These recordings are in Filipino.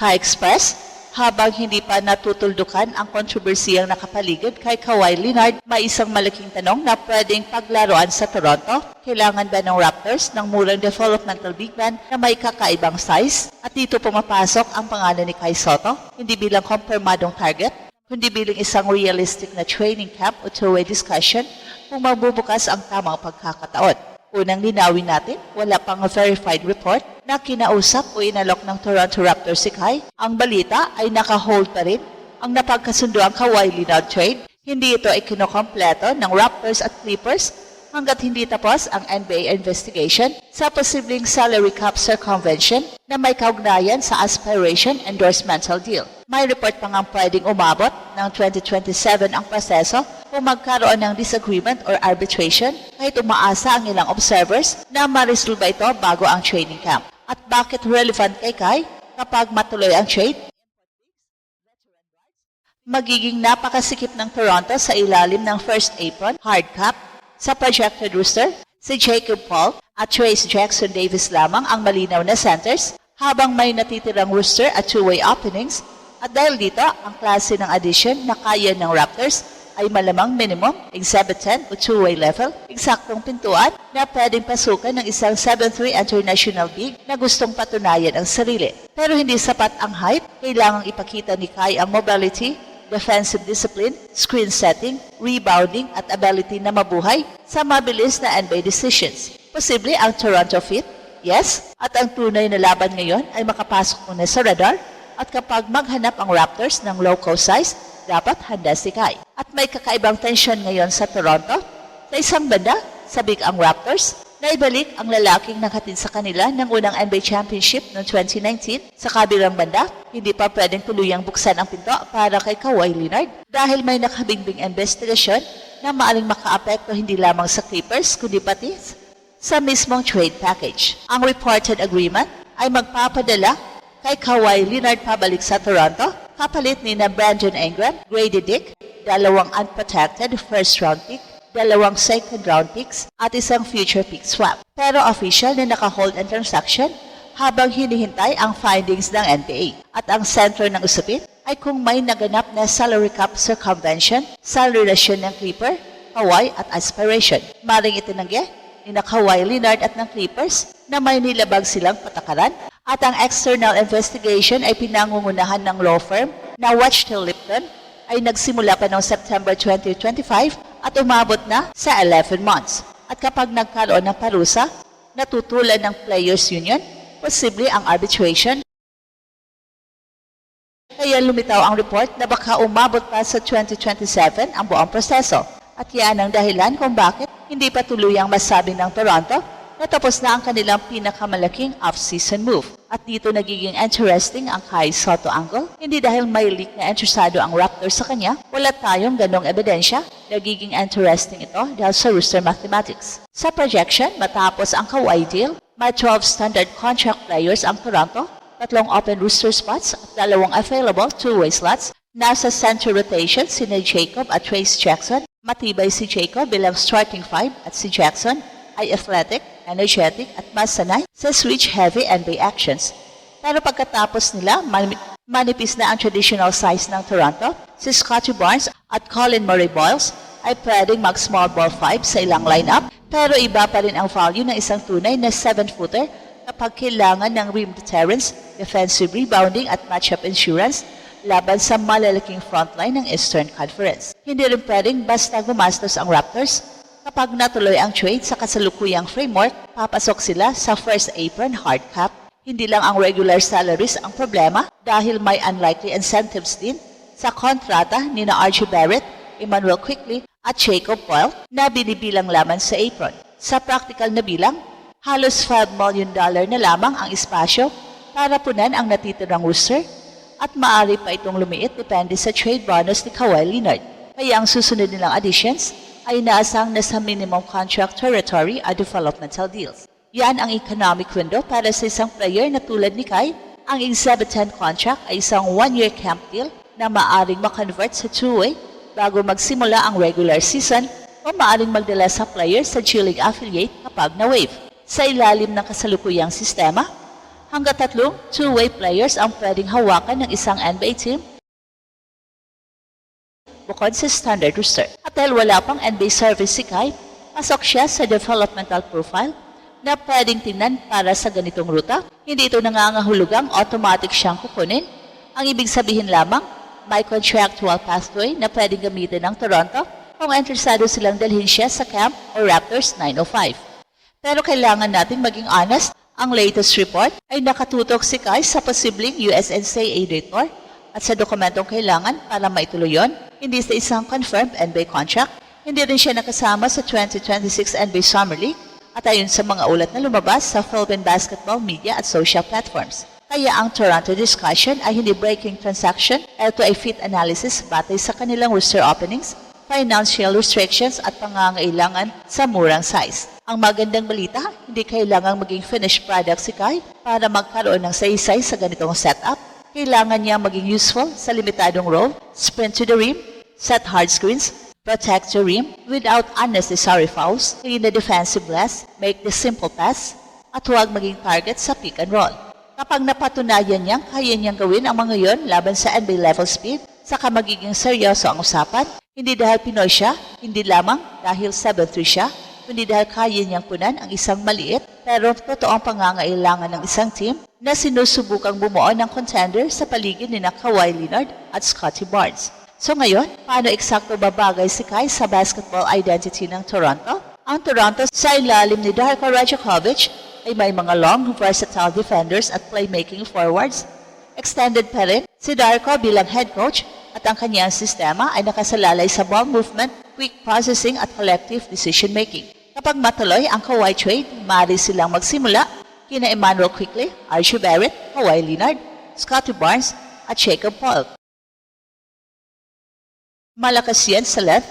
Kai express, habang hindi pa natutuldukan ang kontrobersiyang nakapaligid kay Kawhi Leonard, may isang malaking tanong na pwedeng paglaruan sa Toronto. Kailangan ba ng Raptors ng murang developmental big man na may kakaibang size? At dito pumapasok ang pangalan ni Kai Sotto, hindi bilang kumpirmadong target, kundi bilang isang realistic na training camp o two-way discussion kung magbubukas ang tamang pagkakataon. Unang linawin natin, wala pang verified report na kinausap o inalok ng Toronto Raptors si Kai. Ang balita ay naka-hold pa rin ang napagkasundoang Kawhi Leonard trade. Hindi ito ay kinokompleto ng Raptors at Clippers hanggat hindi tapos ang NBA investigation sa posibleng salary cap circumvention na may kaugnayan sa aspiration endorsemental deal. May report pa ngang pwedeng umabot ng 2027 ang proseso kung magkaroon ng disagreement or arbitration kahit umaasa ang ilang observers na ma-resolve ito bago ang training camp. At bakit relevant kay Kai kapag matuloy ang trade? Magiging napakasikip ng Toronto sa ilalim ng first apron, hard cap. Sa projected roster, si Jacob Paul at Trace Jackson Davis lamang ang malinaw na centers habang may natitirang roster at two-way openings. At dahil dito, ang klase ng addition na kaya ng Raptors ay malamang minimum, exorbitant o two-way level, eksaktong pintuan na pwedeng pasukan ng isang 7'3" international big na gustong patunayan ang sarili. Pero hindi sapat ang height, kailangang ipakita ni Kai ang mobility, defensive discipline, screen setting, rebounding at ability na mabuhay sa mabilis na NBA decisions. Posible ang Toronto fit? Yes. At ang tunay na laban ngayon ay makapasok muna sa radar at kapag maghanap ang Raptors ng low-cost size, dapat handa si Kai. At may kakaibang tensyon ngayon sa Toronto. Sa isang banda, sabik ang Raptors na ibalik ang lalaking nakatid sa kanila ng unang NBA Championship noong 2019. Sa kabilang banda, hindi pa pwedeng tuluyang buksan ang pinto para kay Kawhi Leonard dahil may nakabingbing investigasyon na maaring makaapekto hindi lamang sa Clippers kundi pati sa mismong trade package. Ang reported agreement ay magpapadala kay Kawhi Leonard pabalik sa Toronto kapalit ni na Brandon Ingram, Grady Dick, 2 unprotected first-round pick, 2 second-round picks at isang future pick swap. Pero official na naka-hold ang transaction habang hinihintay ang findings ng NBA. At ang sentro ng usapin ay kung may naganap na salary cap circumvention sa relasyon ng Clipper, Kawhi at aspiration. Maring itinanggi ni na Kawhi Leonard at ng Clippers na may nilabag silang patakaran at ang external investigation ay pinangungunahan ng law firm na Watchtill Lipton ay nagsimula pa noong September 2025 at umabot na sa 11 months. At kapag nagkaroon ng parusa, natutulan ng Players Union, posible ang arbitration. Kaya lumitaw ang report na baka umabot pa sa 2027 ang buong proseso. At yan ang dahilan kung bakit hindi pa tuluyang masabi ng Toronto na tapos na ang kanilang pinakamalaking off-season move. At dito nagiging interesting ang Kai Sotto angle. Hindi dahil may leak na interesado ang Raptors sa kanya, wala tayong ganong ebidensya. Nagiging interesting ito dahil sa roster mathematics. Sa projection, matapos ang Kawhi deal, may 12 standard contract players ang Toronto, 3 open roster spots at 2 available two-way slots. Nasa center rotation si Jacob at Trace Jackson. Matibay si Jacob bilang starting 5 at si Jackson ay athletic, energetic at mas sanay sa switch-heavy NBA actions. Pero pagkatapos nila, manipis na ang traditional size ng Toronto, si Scottie Barnes at Colin Murray Boyles ay pwedeng mag-small ball 5 sa ilang lineup, pero iba pa rin ang value ng isang tunay na 7-footer kapag kailangan ng rim deterrence, defensive rebounding at matchup insurance laban sa malalaking frontline ng Eastern Conference. Hindi rin pwedeng basta gumastos ang Raptors. Kapag natuloy ang trade sa kasalukuyang framework, papasok sila sa first apron hard cap. Hindi lang ang regular salaries ang problema dahil may unlikely incentives din sa kontrata ni na Archie Barrett, Emmanuel Quickley at Jacob Paul na binibilang laman sa apron. Sa practical na bilang, halos $5 million na lamang ang espasyo para punan ang natitirang roster at maaari pa itong lumiit depende sa trade bonus ni Kawhi Leonard. Kaya ang susunod nilang additions ay naasang nasa minimum contract territory at developmental deals. Yan ang economic window para sa isang player na tulad ni Kai. Ang exorbitant contract ay isang 1-year camp deal na maaring makonvert sa two-way bago magsimula ang regular season o maaring magdala sa player sa G-League affiliate kapag na-waive. Sa ilalim ng kasalukuyang sistema, hanggang 3 two-way players ang pwedeng hawakan ng isang NBA team bukod sa standard roster. At dahil wala pang NBA service si Kai, pasok siya sa developmental profile na pwedeng tingnan para sa ganitong ruta. Hindi ito nangangahulugang automatic siyang kukunin. Ang ibig sabihin lamang, may contractual pathway na pwedeng gamitin ng Toronto kung interesado silang dalhin siya sa camp o Raptors 905. Pero kailangan nating maging honest, ang latest report ay nakatutok si Kai sa posibleng USNCAA tour at sa dokumentong kailangan para maituloy yon, hindi sa isang confirmed NBA contract. Hindi rin siya nakasama sa 2026 NBA Summer League at ayon sa mga ulat na lumabas sa Philippine basketball media at social platforms. Kaya ang Toronto discussion ay hindi breaking transaction, ito ay fit analysis batay sa kanilang roster openings, financial restrictions at pangangailangan sa murang size. Ang magandang balita, hindi kailangang maging finished product si Kai para magkaroon ng saysay sa ganitong setup. Kailangan niya maging useful sa limitadong role, sprint to the rim, set hard screens, protect the rim without unnecessary fouls, clean the defensive glass, make the simple pass, at huwag maging target sa pick and roll. Kapag napatunayan niyang kaya niyang gawin ang mga yon laban sa NBA level speed, saka magiging seryoso ang usapan, hindi dahil Pinoy siya, hindi lamang dahil 7'3 siya, kundi dahil kaya niyang punan ang isang maliit pero totoong pangangailangan ng isang team na sinusubukang bumuo ng contender sa paligid ni Kawhi Leonard at Scottie Barnes. So ngayon, paano eksakto babagay si Kai sa basketball identity ng Toronto? Ang Toronto sa ilalim ni Darko Rajakovic ay may mga long, versatile defenders at playmaking forwards. Extended pa rin si Darko bilang head coach at ang kanyang sistema ay nakasalalay sa ball movement, quick processing at collective decision-making. Kapag matuloy ang Kawhi trade, maaari silang magsimula kina Emmanuel Quickley, R.J. Barrett, Kawhi Leonard, Scottie Barnes at Jacob Polk. Malakas yan sa left,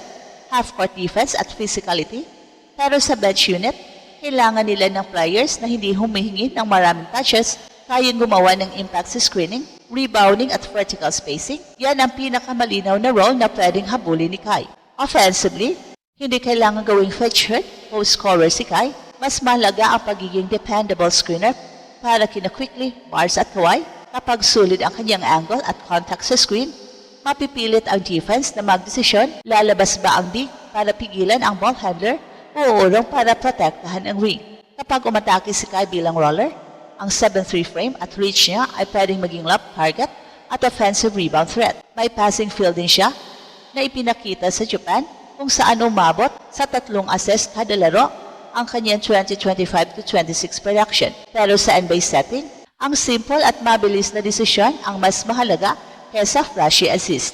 half-court defense at physicality, pero sa bench unit, kailangan nila ng players na hindi humihingi ng maraming touches, kayang gumawa ng impact sa screening, rebounding at vertical spacing. Yan ang pinakamalinaw na role na pwedeng habulin ni Kai. Offensively, hindi kailangan gawing featured o scorer si Kai. Mas mahalaga ang pagiging dependable screener para kina Quickley, Barnes at Kawhi. Kapag sulit ang kanyang angle at contact sa screen, mapipilit ang defense na magdesisyon, lalabas ba ang dig para pigilan ang ball handler o urong para protektahan ang ring. Kapag umatake si Kai bilang roller, ang 7'3 frame at reach niya ay pwedeng maging lob target at offensive rebound threat. May passing field din siya na ipinakita sa Japan kung saan umabot sa 3 assist kada laro ang kanyang 2025-26 production. Pero sa NBA setting, ang simple at mabilis na desisyon ang mas mahalaga kesa flashy assist.